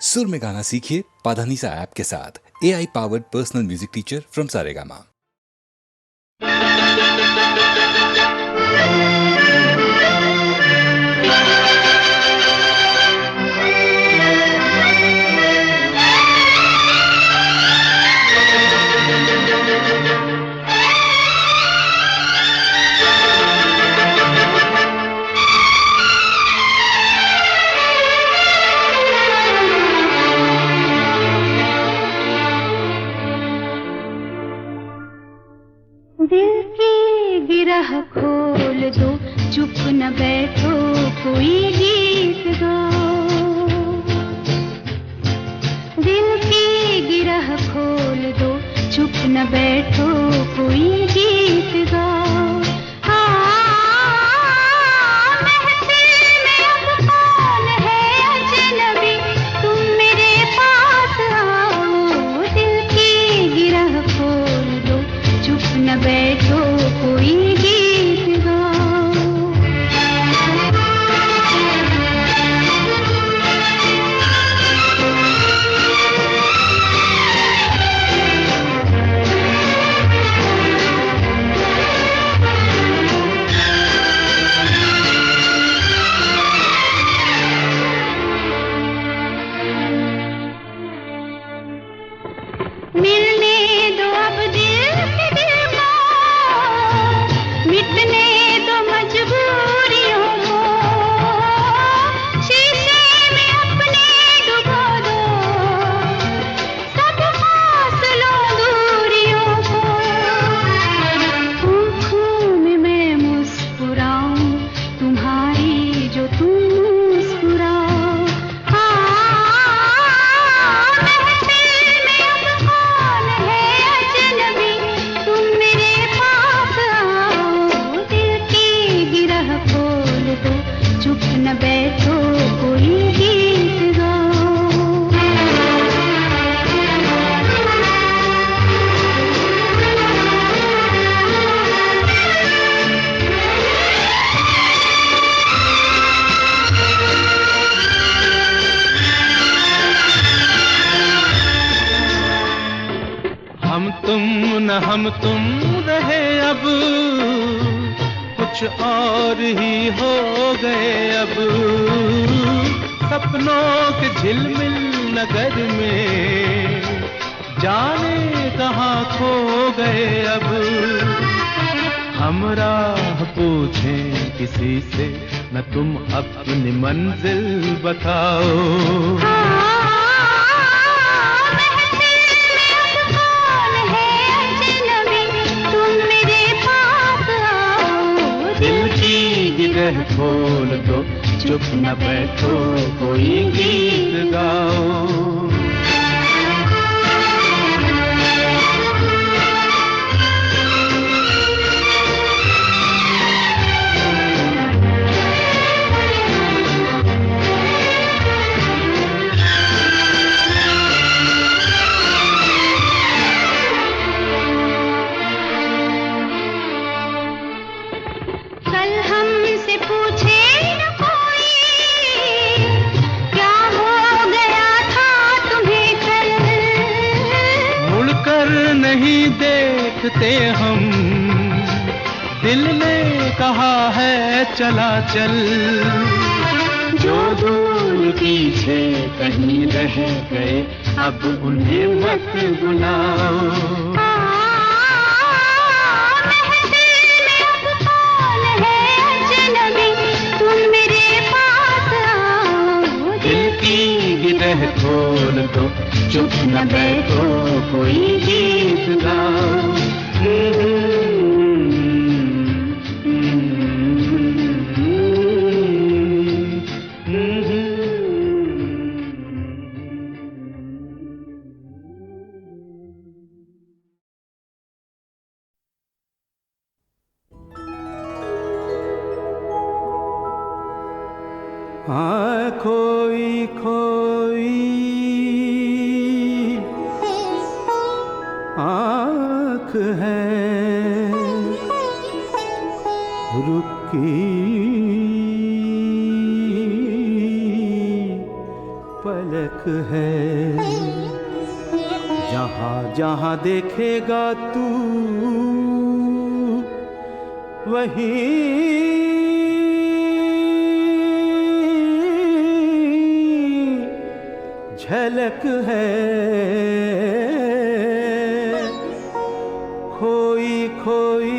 सुर में गाना सीखिए पाधानीसा ऐप के साथ। AI powered personal music teacher from Saregama. दिल की गिरह खोल दो, चुप न बैठो, कोई गीत गाओ। दिल की गिरह खोल दो, चुप न बैठो, कोई गीत गाओ। महफिल में अब कौन है अजनबी, तुम मेरे पास आओ। दिल की गिरह खोल दो, चुप न बैठो, कोई गीत गाओ। मिलने दो अब दिल से दिल को, मिटने दो मजबूरियों को। शीशे में अपने डुबो दो, सब फासलों दूरियों को। आँखों में मैं मुस्कुराऊं, तुम्हारी जो तुम मुस्कुराओ। चुप न बैठो, कोई गीत गाओ। हम तुम न हम तुम रहे अब, कुछ और ही हो गए अब। सपनों के झिलमिल नगर में जाने कहाँ खो गए अब। हम राह पूछें किसी से, न तुम अपनी मंजिल बताओ। गिरह खोल दो, चुप न बैठो, कोई गीत गाओ। नहीं देखते हम, दिल ने कहा है चला चल। जो दूर पीछे कहीं रह गए, अब उन्हें मत बुलाओ। महफिल में अब कौन है अजनबी, तुम मेरे पास आओ। दिल की गिरह खोल दो, चुप न बैठो, कोई गीत गाओ। खोई खोई आँख है रुकी पलक झलक है। जहाँ जहाँ देखेगा तू वहीं झलक है। खोई खोई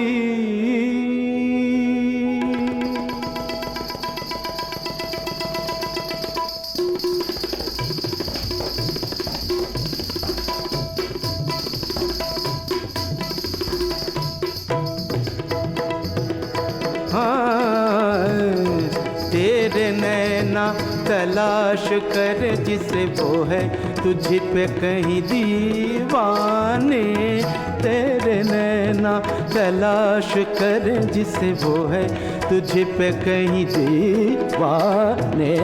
तेरे नैना तलाश कर जिसे वो है तुझ पे कहीं दीवाने। तेरे नैना तलाश कर जिसे वो है तुझ पे कहीं दीवाने।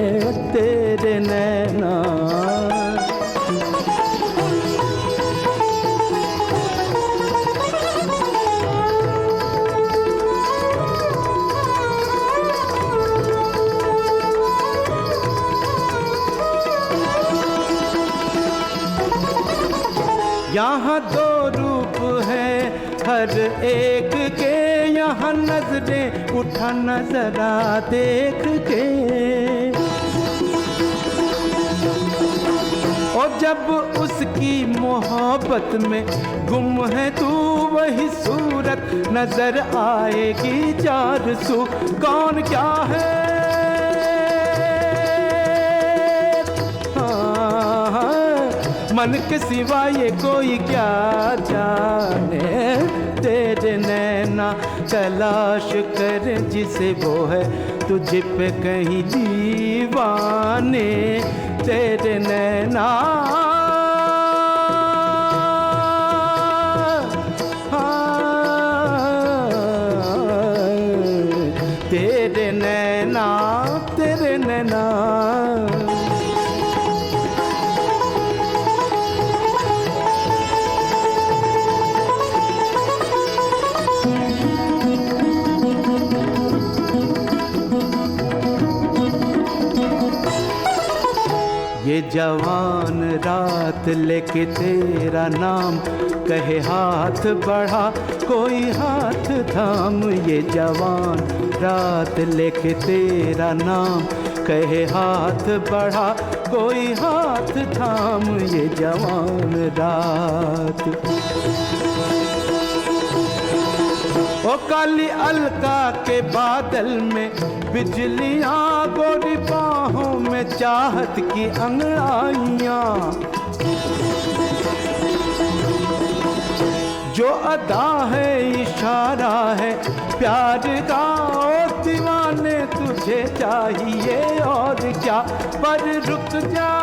तेरे नैना यहाँ दो रूप है हर एक के। यहाँ नजरें उठा नजरा देख के। और जब उसकी मोहब्बत में गुम है तू वही सूरत नजर आएगी चार सू। कौन क्या है मन के सिवा ये कोई क्या जाने। तेरे नैना तलाश कर जिसे वो है तुझ पे कहीं दीवाने। तेरे नैना तेरे नैना तेरे नैना ये जवान रात लेके तेरा नाम कहे हाथ बढ़ा कोई हाथ थाम। ये जवान रात लेके तेरा नाम कहे हाथ बढ़ा कोई हाथ थाम। ये जवान रात ओ काली अलका के बादल में बिजलियां गोरी बाहों में चाहत की अंगड़ाइयां। जो अदा है इशारा है प्यार का ओ दीवाने तुझे चाहिए और क्या। पर रुक जा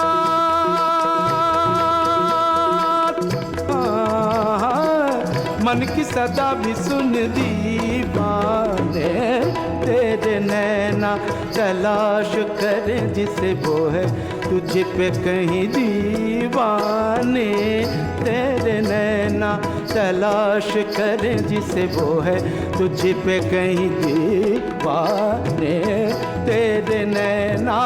मन की सदा भी सुन दीवाने। तेरे नैना तलाश कर जिसे वो है तुझ पे कहीं दीवाने। तेरे नैना तलाश कर जिसे वो है तुझ पे कहीं दीवाने। तेरे नैना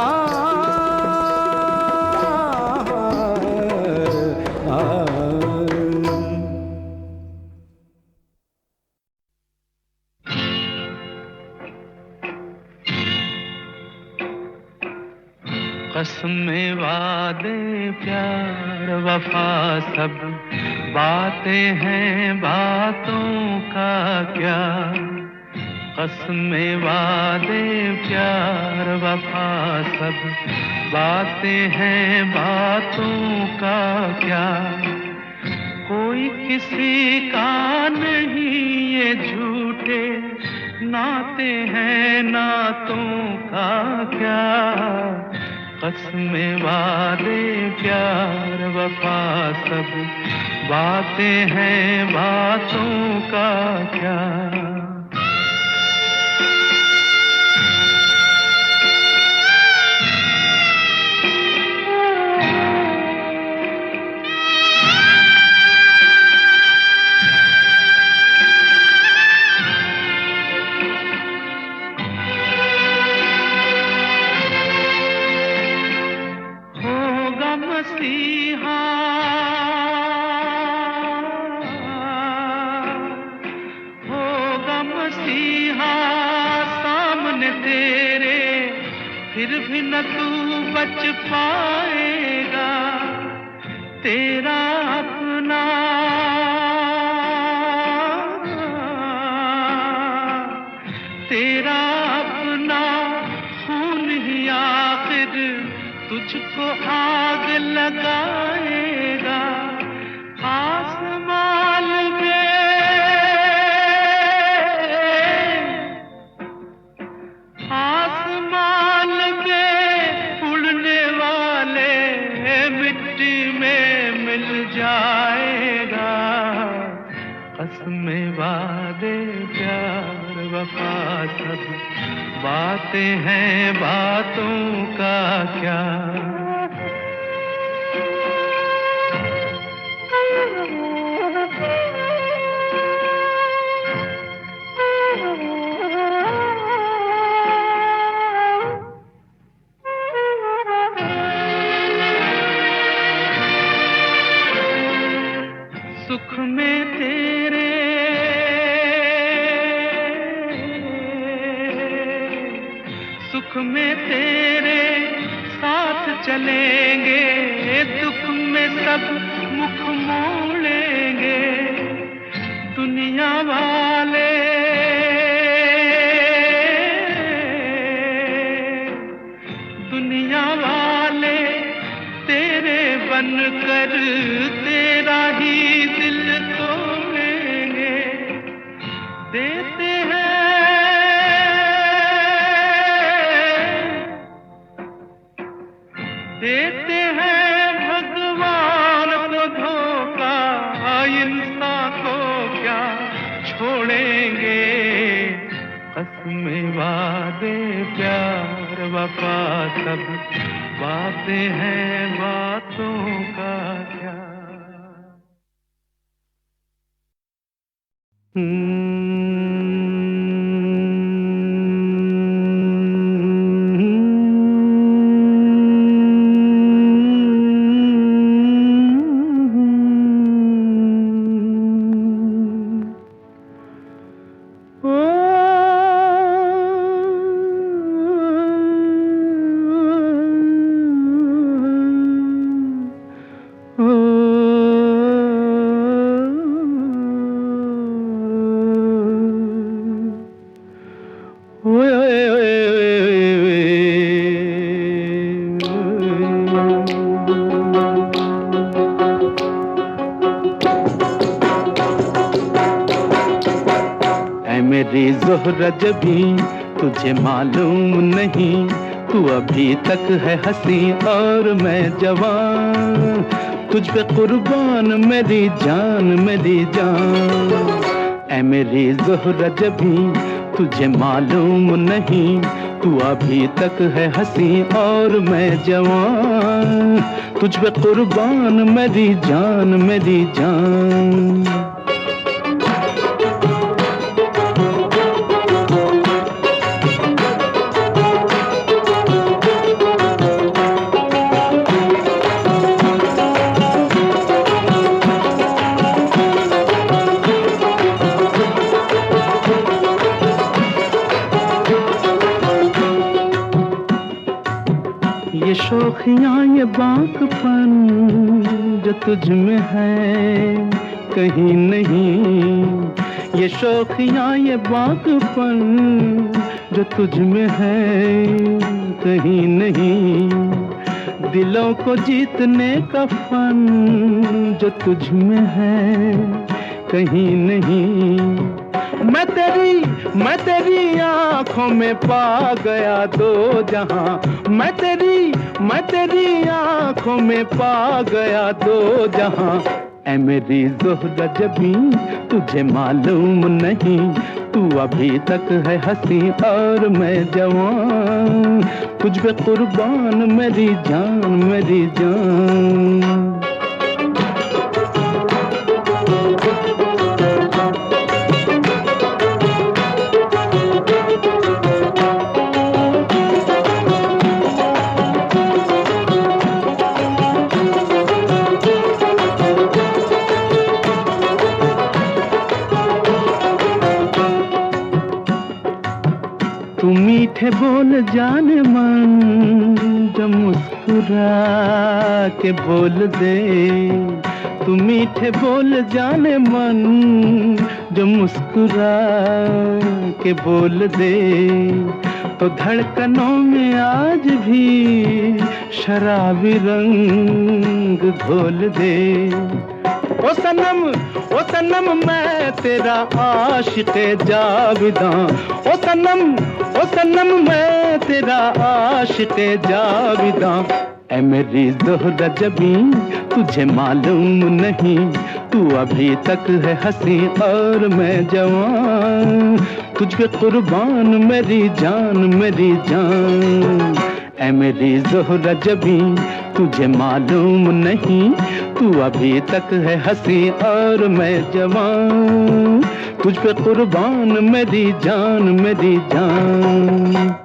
कसमें वादे प्यार वफा सब बातें हैं बातों का क्या। कसमें वादे प्यार वफा सब बातें हैं बातों का क्या। कोई किसी का नहीं ये झूठे नाते हैं नातों का क्या। कसमें वादे प्यार वफा सब बातें हैं बातों का क्या। मसीहा होगा मसीहा सामने तेरे, फिर भी न तू बच पाएगा। तेरा अपना तेरा अपना खून ही आखिर तुझको आग लगाएगा। आसमान में उड़ने वाले मिट्टी में मिल जाएगा। कसमें वादे प्यार वफा सब बातें हैं, बातों का क्या। सुख में तेरे सुख में तेरे साथ चलेंगे, दुख में सब मुख मोड़ेंगे। दुनिया वाले तेरे बनकर तेरा ही दिल तोड़ेंगे। देते हैं भगवान को धोखा, इंसान को क्या छोड़ेंगे। कसमें वादे प्यार वफा सब बातें हैं, बातों का क्या। मेरी ज़ोहरा जबी तुझे मालूम नहीं, तू अभी तक है हंसी और मैं जवान। तुझ पे कुर्बान मेरी जान मेरी जान। ऐ मेरी ज़ोहरा जबी तुझे मालूम नहीं, तू अभी तक है हंसी और मैं जवान। तुझ पे कुर्बान मेरी जान मेरी जान। ये शौखियाँ ये बाकपन जो तुझ में है कहीं नहीं। ये शौखियाँ ये बाकपन जो तुझ में है कहीं नहीं। दिलों को जीतने का फन जो तुझ में है कहीं नहीं। मैं तेरी आँखों में पा गया दो जहां। मैं तेरी आँखों में पा गया दो जहां। ऐ मेरी ज़ोहरा जबी तुझे मालूम नहीं, तू अभी तक है हंसी और मैं जवान। तुझ पे कुर्बान मेरी जान मेरी जान। मीठे बोल जाने मन जो मुस्कुरा के बोल दे, तू मीठे बोल जाने मन जो मुस्कुरा के बोल दे, तो धड़कनों में आज भी शराबी रंग घोल दे। ओ सनम मैं तेरा आशिक़े जाविदां, ओ सनम मैं तेरा आशिक़े जाविदां। ऐ मेरी ज़ोहरा जबी तुझे मालूम नहीं, तू अभी तक है हंसी और मैं जवान, तुझ पे कुर्बान मेरी जान मेरी जान। ऐ मेरी ज़ोहरा जबी तुझे मालूम नहीं, तू अभी तक है हंसी और मैं जवान, तुझ पे कुर्बान मेरी जान मेरी जान।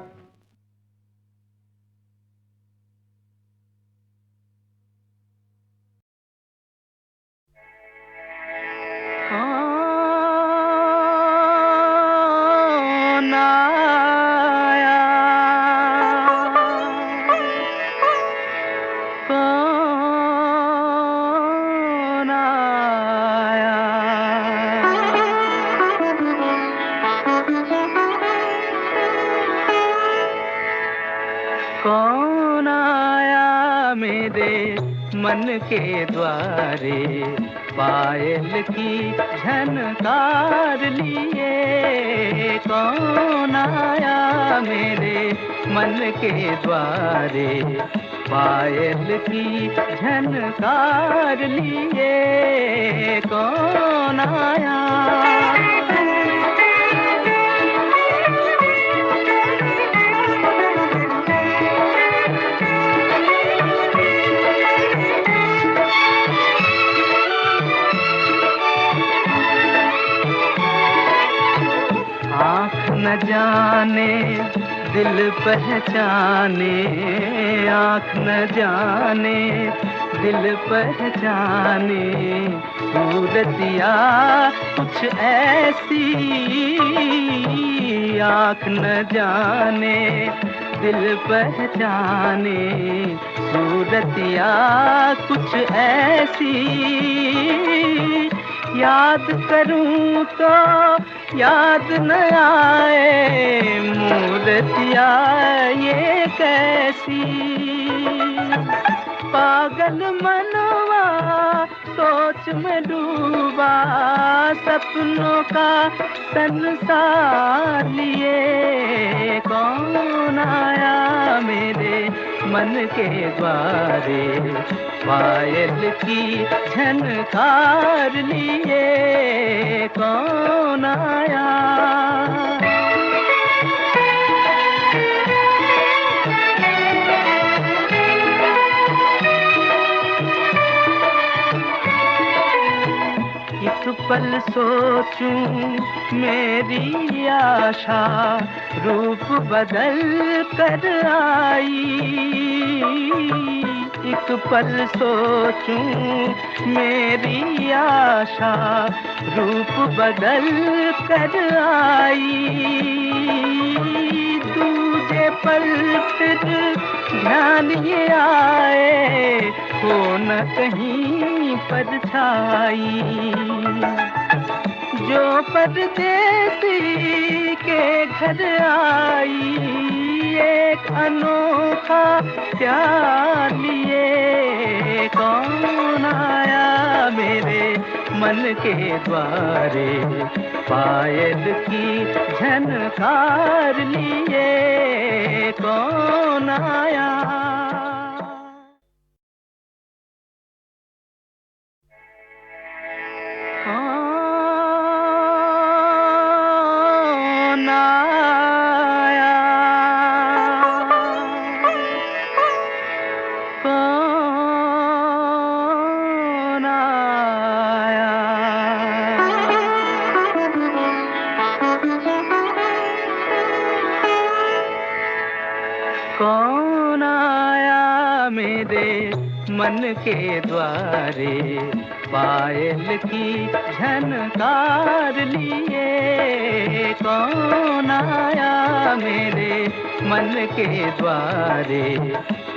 कौन आया मेरे मन के द्वारे, पायल की झनकार लिए। कौन आया मेरे मन के द्वारे, पायल की झनकार लिए। कौन आया न जाने दिल पहचाने, आँख न जाने दिल पहचाने, सूरतिया कुछ ऐसी। आँख न जाने दिल पहचाने, सूरतिया कुछ ऐसी। याद करूं तो याद न आए, मूर्तिया ये कैसी। पागल मनवा सोच में डूबा, सपनों का संसार लिए। कौन आया मेरे मन के द्वारे, पायल की झनकार लिए। कौन आया एक पल सोचूं मेरी आशा, रूप बदल कर आई। एक पल सोचूं मेरी आशा, रूप बदल कर आई। दूजे पल फिर ध्यान ये आए, हो न कहीं परछाई। जो परदेसी के घर आई, एक अनोखा प्यार लिए। कौन आया मेरे मन के द्वारे, पायल की झनकार लिए। कौन आया कौन आया मन के द्वारे पायल की झनकार लिए कौन आया मेरे मन के द्वारे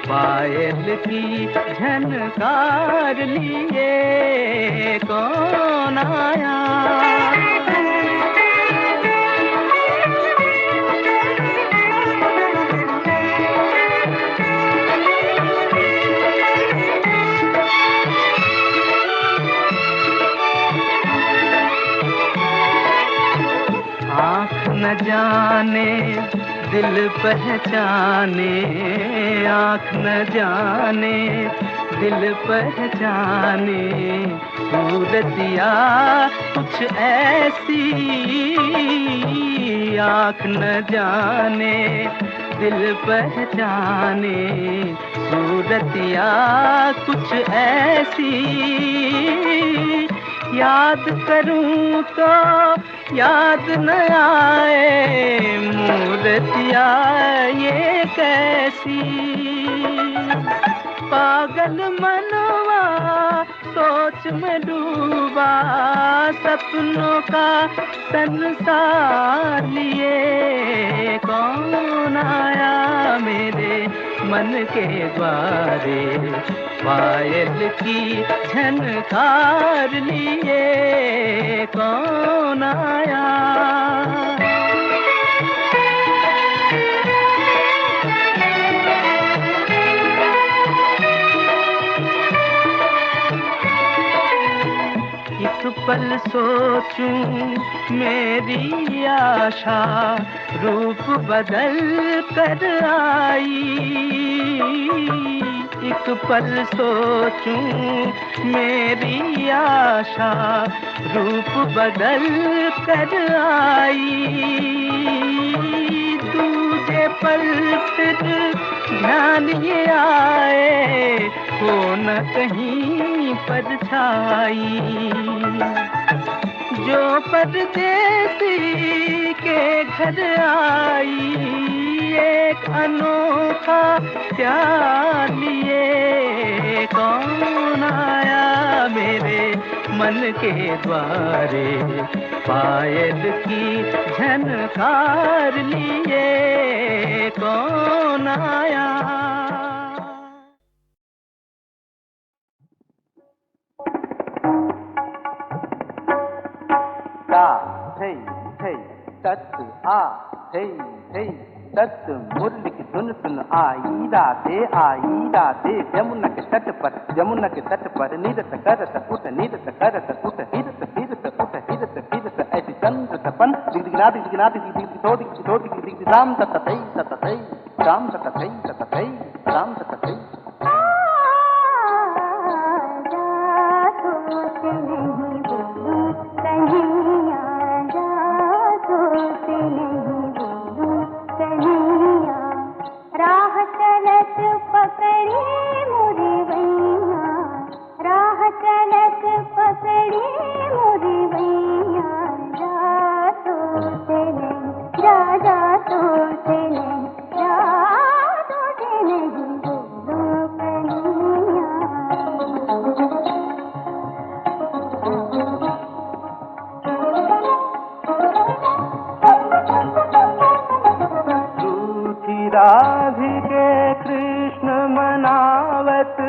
पायल की झनकार लिए कौन आया। आँख न जाने दिल पहचाने, आँख न जाने दिल पहचाने, सूरतिया कुछ ऐसी। आँख न जाने दिल पहचाने, सूरतिया कुछ ऐसी। याद करूं तो याद न आए मूर्तिया ये कैसी। पागल मनवा सोच में डूबा, सपनों का संसार लिए कौन आया मेरे मन के द्वारे पायल की झनकार लिए कौन आया। एक पल सोचूं मेरी आशा रूप बदल कर आई। एक पल सोचूं मेरी आशा रूप बदल कर आई। दूजे पल फिर ध्यान ये आए हो न कहीं परछाई। जो परदेसी के घर आई एक अनोखा प्यार लिए कौन आया मेरे मन के द्वारे पायल की झनकार लिए कौन आया। ता थै थै तत् आ थै थै तत् मुरली की धुन सुन आई राधे यमुना के तट पर नीरत करत उठ नीरत करत उठ हिरत हिरत उठ हिरत हिरत ऐसी चंद्र तपन दिगदिगना दिगदिगना दिगदिगो दिगदिग राम ततै ततै राम ततै ततै राम ततै। राधिके कृष्ण मनावत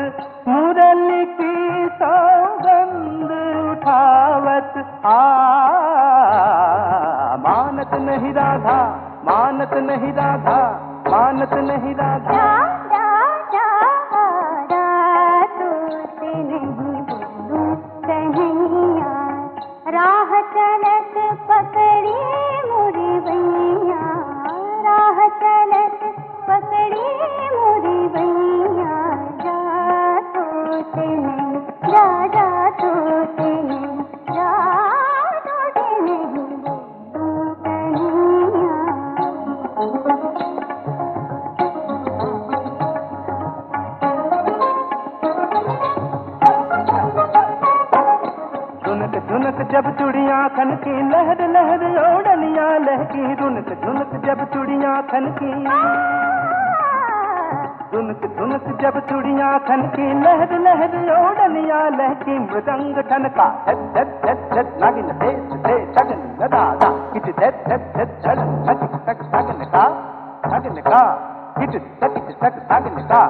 मुरली की सौगंध उठावत मानत नहीं राधा मानत नहीं राधा मानत नहीं राधा। राह चलत पकड़ी मुरी भैया, राह चलत पकड़ी मुरी भैया, जा तो से नहीं जा तो से नहीं जा तो से नहीं झुनक जब चूड़ियां खनकी लहर लहर ओढ़नियां लहकी रुनक झुनक जब चूड़ियां खनकी धुनक जब चूड़ियां खनकी, लहर लहर ओढ़निया लहकी, मृदंग ठनका धत धत धत धत नागिन देश से तगन दादा किट धत धत धत धल नचिक तक तगन का किट तक तगन का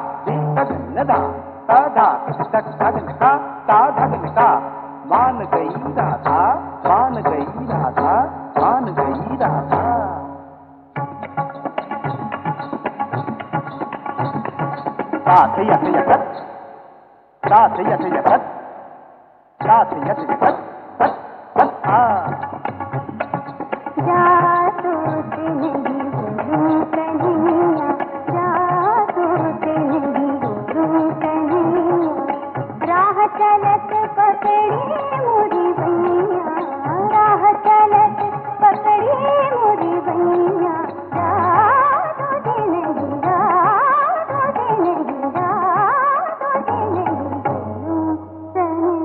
तगन दा दा किट तक तगन का ता धगन का। मान गई राधा, मान गई राधा, मान गई राधा। साथ यथ यथ साथ यथ यथ साथ यथ यथ जादू से नहीं बोलूं कन्हैया, जादू से नहीं बोलूं कन्हैया, राह चलत पकड़ी मोरी भैया, राह चलत पकड़ी मोरी भैया, जादू से नहीं, जादू से नहीं, जादू से नहीं बोलूं कन्हैया।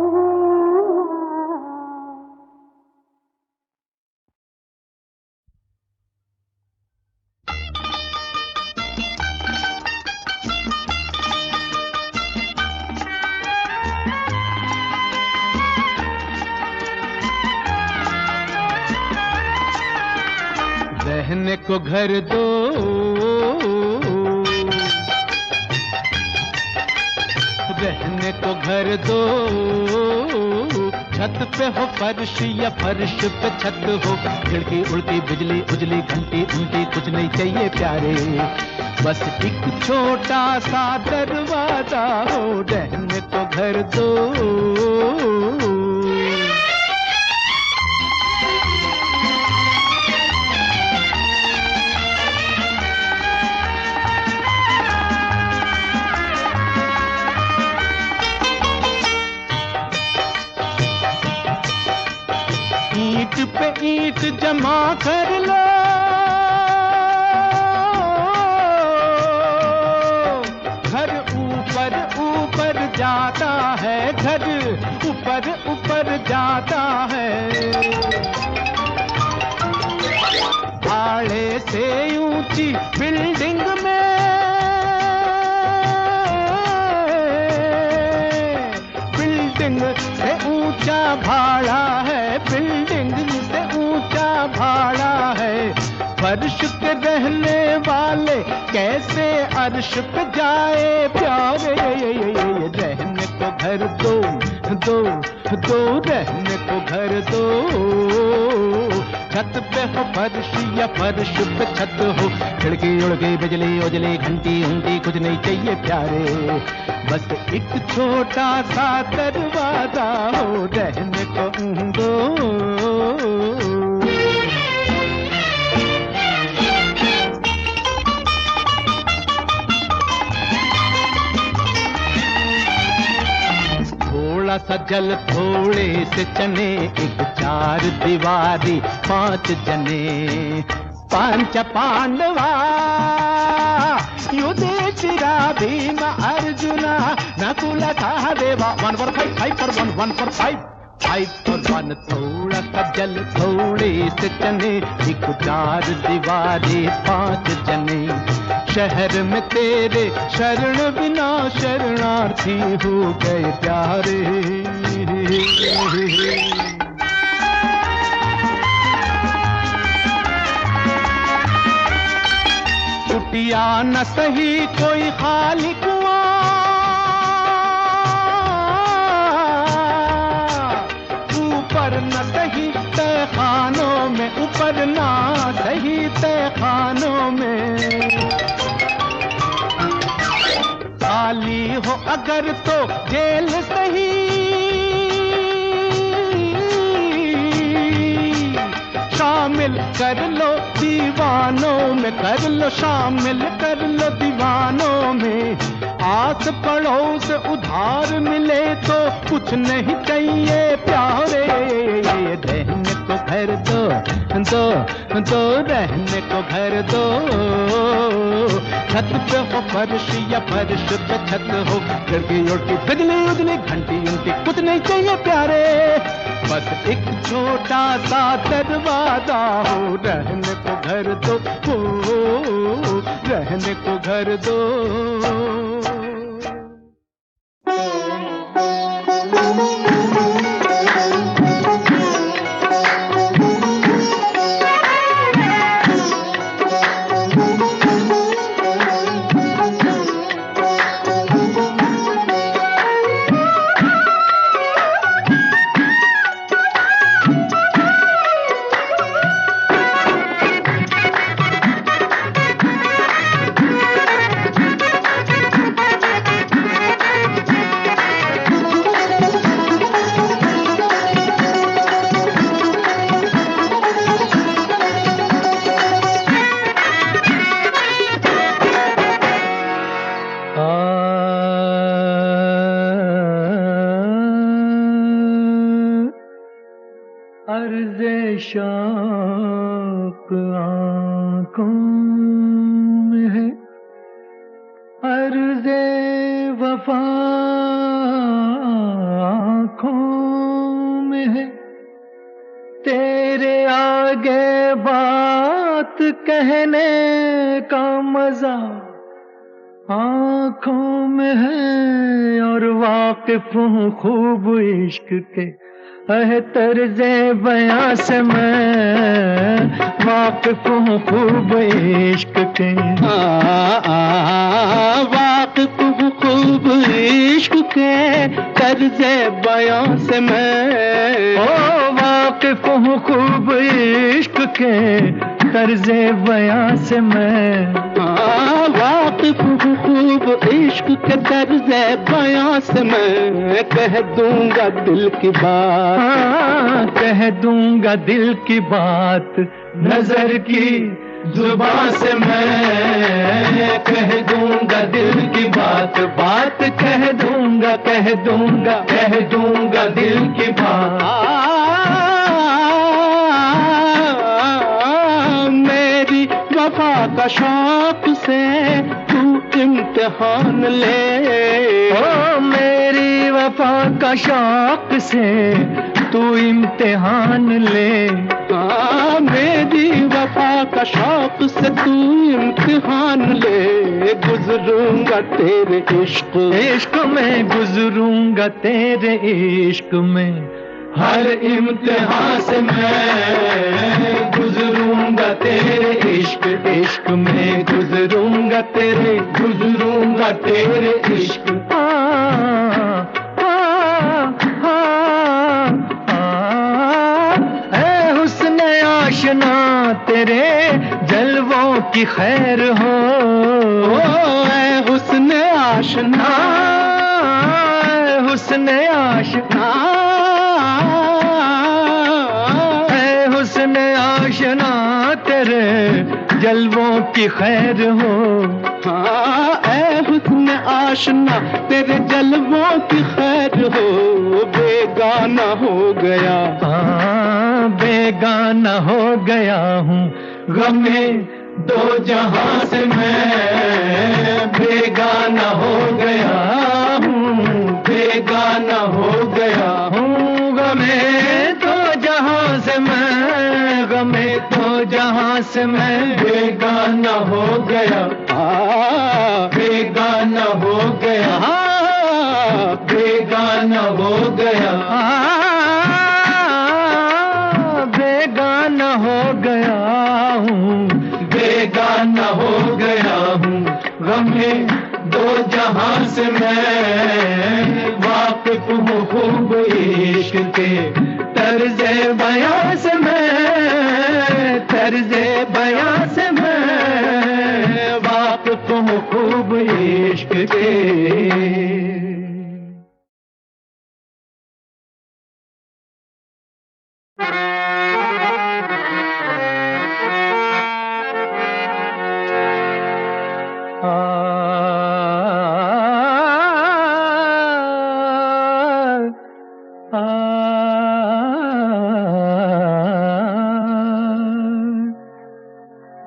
रहने को घर दो, रहने को घर दो, छत पे हो फर्श या फर्श पे छत हो, खिड़की उड़ती बिजली उजली घंटी उनकी कुछ नहीं चाहिए प्यारे, बस एक छोटा सा दरवाजा हो, रहने को घर दो। ईंट पे ईंट जमा कर लो, घर ऊपर ऊपर जाता है, घर ऊपर ऊपर जाता है, भाड़े से ऊंची बिल्डिंग में, बिल्डिंग से ऊंचा भाड़ा है, बिल्डिंग से ऊंचा भाड़ा है, फर्श पे रहने वाले कैसे अर्श पे जाए प्यारे, रहने को घर दो दो दो, रहने को घर दो, छत पे हो फर्श या फर्श पे छत हो, खिड़की उड़ गई बिजली उजली घंटी उंटी कुछ नहीं चाहिए प्यारे, बस एक छोटा सा दरवाजा हो, रहने को दो। थोड़ा सा जल थोड़े से चने, एक चार दीवारी पांच जने, पंच पांडवा Yudhishthira Bhim arjuna Nakul Sahadeva, 1 for 5, 5 for 1, 1 for 5, 5 for 1। थोड़ा सा जल थोड़े से चने, एक चार दीवारी पांच जने, शहर में तेरे शरण बिना शरणार्थी हो गए प्यारे, कुटिया न सही कोई खाली कुआं, ऊपर न सही तहखानों में, ऊपर ना सही तहखानों में, खाली हो अगर तो जेल सही, शामिल कर लो दीवानों में, कर लो शामिल कर लो दीवानों में, आस पड़ोस उधार मिले तो कुछ नहीं चाहिए प्यारे, रहने को घर दो दो दो, रहने को घर दो, छत पे हो फर्श या फर्श पे छत हो, खिड़की उड़ती बिजली उजली घंटी रोटी कुछ नहीं चाहिए प्यारे, बस एक छोटा सा दरवाजा हो, रहने को घर दो, हो रहने को घर दो। अर्ज़े शौक़ आँखों में है, अर्ज़े वफ़ा आँखों में है, तेरे आगे बात कहने का मज़ा आँखों में है, और वाकिफ़ हूँ खूब इश्क के तर्ज़े बयां से मैं, वाकिफ़ हूँ खूब इश्क के, वाकिफ़ हूँ खूब इश्क के तर्ज़े बयां से मैं, ओ वाकिफ़ हूँ खूब इश्क के तर्ज़े बयां से मैं, वाकिफ़ हूँ खूब इश्क के तर्ज़े बयां से मैं, कह दूंगा दिल की बात, कह दूंगा दिल की बात नजर की जुबान से मैं, कह दूंगा दिल की बात, बात कह दूंगा, कह दूंगा, कह दूंगा दिल की बात। मेरी वफा का शौक से तू इम्तिहान ले, ओ मेरी वफा का शौक से तू इम्तिहान ले, मेरी वफा का शौक से तू इम्तिहान ले, गुजरूंगा तेरे इश्क, इश्क में गुजरूंगा तेरे इश्क में, हर इम्तिहान से मैं गुजरूंगा तेरे इश्क, इश्क में गुजरूंगा तेरे, गुजरूंगा तेरे इश्क। आशना तेरे जलवों की खैर हो, ऐ हुस्न आशना, हुस्न आशना, ऐ हुस्न आशना तेरे जलवों की खैर हो, ऐ हुस्न आशना तेरे जलवों की खैर हो, बेगाना हो गया, बेगाना हो गया हूँ गमे दो जहां से मैं, बेगाना हो गया हूँ, बेगाना हो गया हूँ गमे दो जहां से मैं, गमे दो जहां से मैं बेगाना हो गया, बेगाना हो गया, बेगाना हो गया, बेगाना हो गया हूँ, बेगाना हो गया हूँ गमे दो जहां से मैं, वाकिफ हूँ खूब इश्क के तर्ज़े बयां से मैं, तर्ज़े बयां से मैं, वाकिफ हूँ खूब इश्क के।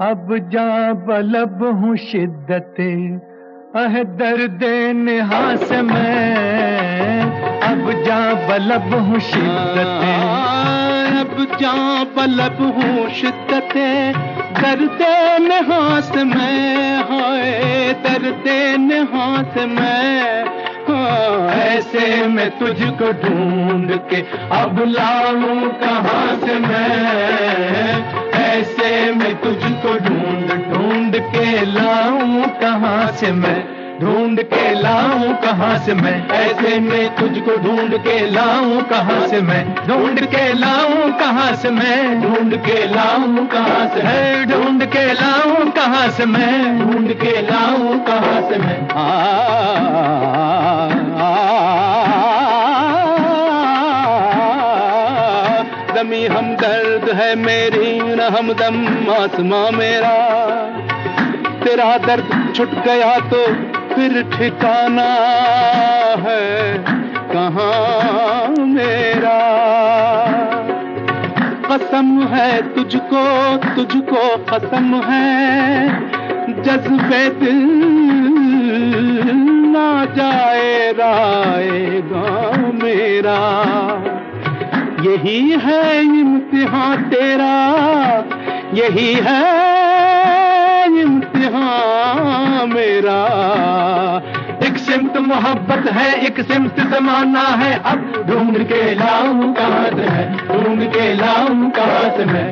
अब जा बलब हूँ शिद्दते दर्द निहा से मैं, अब जा बलब हूँ शिद्दतें, अब जहाँ बलब हूँ शिद्दतें, दर्दे नहास में, हाय दर्दे नहास में, ऐसे में तुझको ढूंढ के अब लाऊं कहाँ से मैं, ऐसे में तुझको ढूंढ के लाऊं कहाँ से मैं, ढूंढ के लाऊं कहाँ से मैं, ऐसे में तुझको ढूंढ के लाऊं कहाँ से मैं, ढूंढ के लाऊं कहाँ से मैं, ढूंढ के लाऊं कहाँ से मैं, ढूंढ के लाऊं कहाँ से मैं, ढूंढ के लाऊं कहाँ से मैं। दमी हमदर्द है मेरी न हमदम आसमां मेरा, तेरा दर्द छुट गया तो फिर ठिकाना है कहाँ मेरा। कसम है तुझको, तुझको कसम है, जज्बे दिल ना जाए राएगा मेरा, यही है इम्तिहान तेरा, यही है इम्तिहान मेरा। एक सिमत मोहब्बत है, एक सिमत ज़माना है, अब ढूंढ के लाऊं कहाँ से मैं, ढूंढ के लाऊं कहाँ से मैं।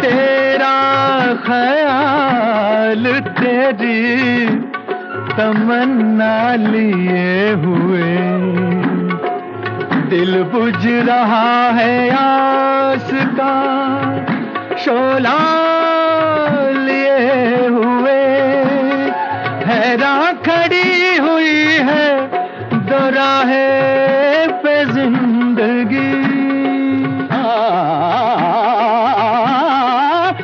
तेरा ख्याल तेरी तमन्ना लिए हुए, दिल बुझ रहा है आस का शोला लिए हुए, हैरान खड़ी हुई है दोराहे पे जिंदगी,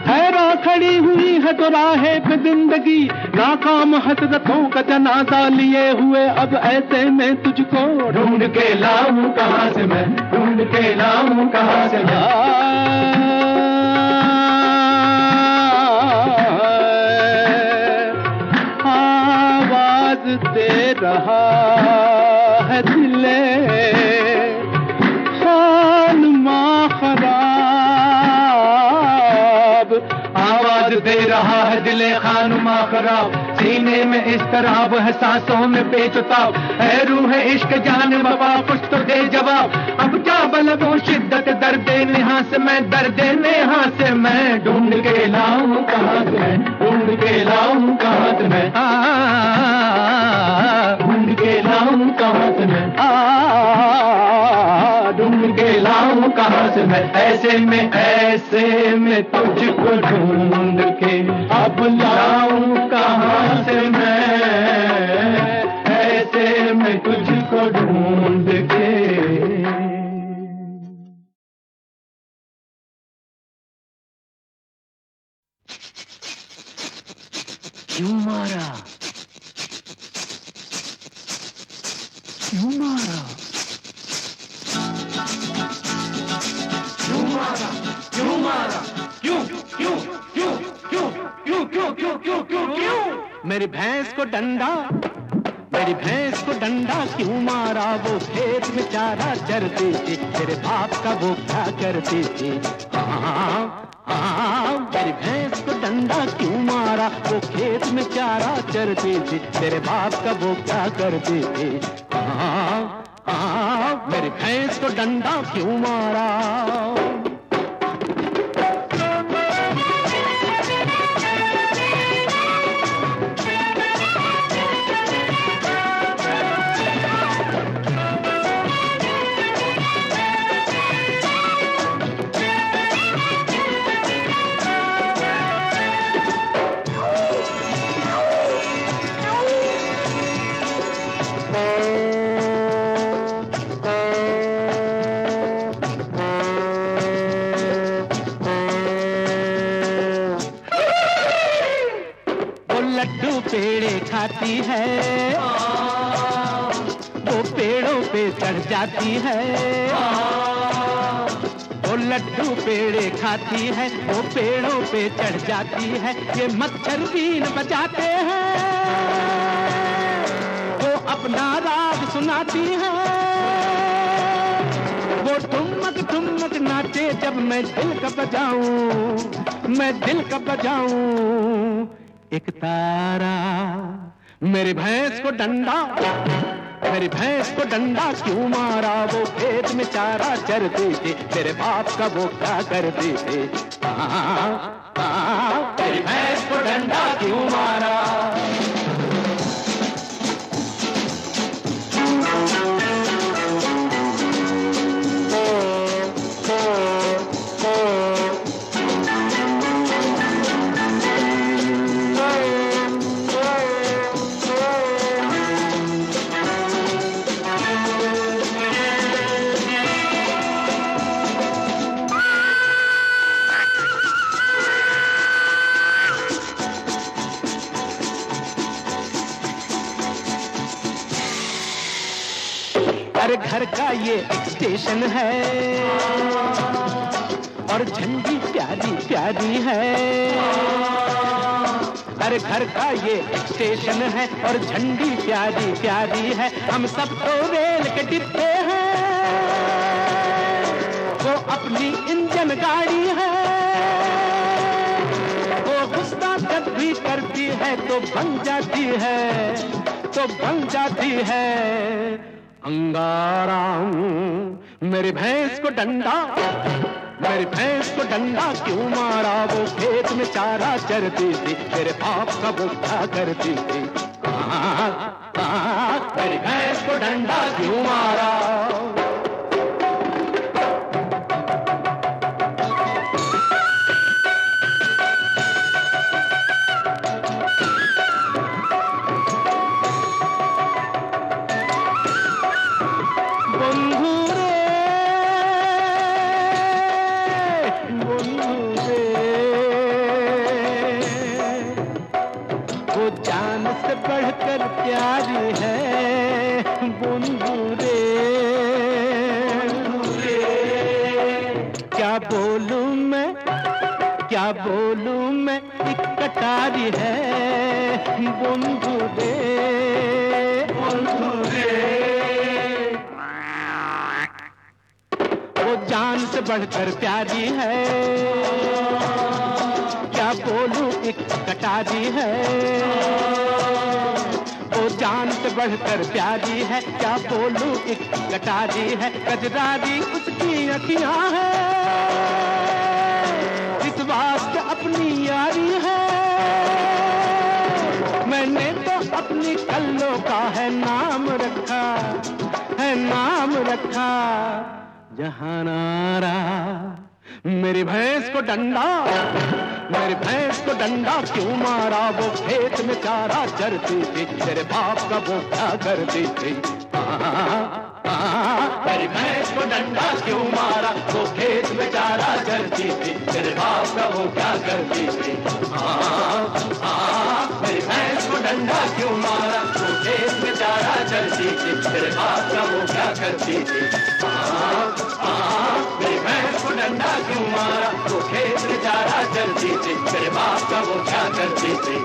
हैरान खड़ी हुई है दोराहे पे जिंदगी, नाकाम हसरतों का जनाजा लिए हुए, अब ऐसे में तुझको ढूंढ के लाऊं कहाँ से मैं, ढूंढ के लाऊं कहाँ से मैं। आवाज दे रहा है दिले खानमा खराब, आवाज दे रहा है दिले खानमा खराब, सीने में इस तरह है सांसों में बेचताब, है रूह इश्क जान वफा कुछ तो दे जवाब, अब क्या बलबो शिद्दत दर्द नेहा से मैं, दर्द नेहा से मैं, ढूंढ के लाऊं कहाँ से मैं, ढूंढ के लाऊं कहाँ से मैं, ढूंढ के लाऊं कहाँ से मैं, ढूंढ के लाऊं कहाँ से मैं, ऐसे में तुझको ढूंढ के अब लाऊं कहाँ से मैं, ऐसे में तुझको ढूंढ के। क्यों मारा, क्यों मारा, क्यों मारा, क्यों मारा, क्यों क्यों क्यों क्यों क्यों क्यों क्यों क्यों क्यों क्यों मेरी भैंस को डंडा, मेरी भैंस को डंडा क्यों मारा, वो खेत में चारा चरती थी, तेरे बाप का वो क्या करती थी। मेरी भैंस को डंडा क्यों मारा, वो खेत में चारा चरती थी, तेरे बाप का वो क्या करती थी। मेरी भैंस को डंडा क्यों मारा। पेड़े खाती है, वो पेड़ों पे चढ़ जाती है, लड्डू पेड़े खाती है, वो पेड़ों पे चढ़ जाती है, ये मच्छर बीन बजाते हैं, वो अपना राग सुनाती है, वो ठुमक ठुमक नाचे जब मैं दिल का बजाऊं, मैं दिल का बजाऊं। एक तारा मेरी भैंस को डंडा, मेरी भैंस को डंडा क्यों मारा, वो खेत में चारा चरते थे, तेरे बाप का वो क्या करते थे। मेरी भैंस को डंडा क्यों मारा। हर घर का ये एक स्टेशन है और झंडी प्यारी प्यारी है, हर घर का ये एक स्टेशन है और झंडी प्यारी प्यारी है, हम सब तो रेल के डिब्बे हैं, वो अपनी इंजन गाड़ी है, वो गुस्सा जब भी करती है तो बन जाती है, तो बन जाती है अंगारा। मेरी भैंस को डंडा, मेरी भैंस को डंडा क्यों मारा, वो खेत में चारा चरती थी, तेरे बाप का वो क्या करती थी। मेरी भैंस को डंडा क्यों मारा। बढ़कर प्यारी है बंधु रे, क्या बोलूं मैं, क्या बोलूं मैं, एक कटारी है बंधु रे, बंधु रे। वो जान से बढ़कर प्यारी है, क्या बोलूं एक कटारी है, वो जान से बढ़कर प्यारी है, क्या बोलूं एक कटारी है, कजरारी उसकी अखियां है, इस वास्ते अपनी यारी है, मैंने तो अपनी कल्लों का है नाम रखा, है नाम रखा जहानारा। मेरी भैंस को डंडा, मेरी भैंस को डंडा क्यों मारा, वो खेत में चारा चरती थी, तेरे बाप का वो क्या करती थी। मेरी भैंस को डंडा क्यों मारा, वो खेत में चारा चरती थी, तेरे बाप का वो क्या करती थी। मेरी भैंस को डंडा क्यों मारा, वो खेत में चारा चरती थी, तेरे बाप का वो क्या करती थी। मेरी भैंस को डंडा क्यों मारा, वो खेत में चारा चरती थी, तेरे बाप का वो क्या करती थी।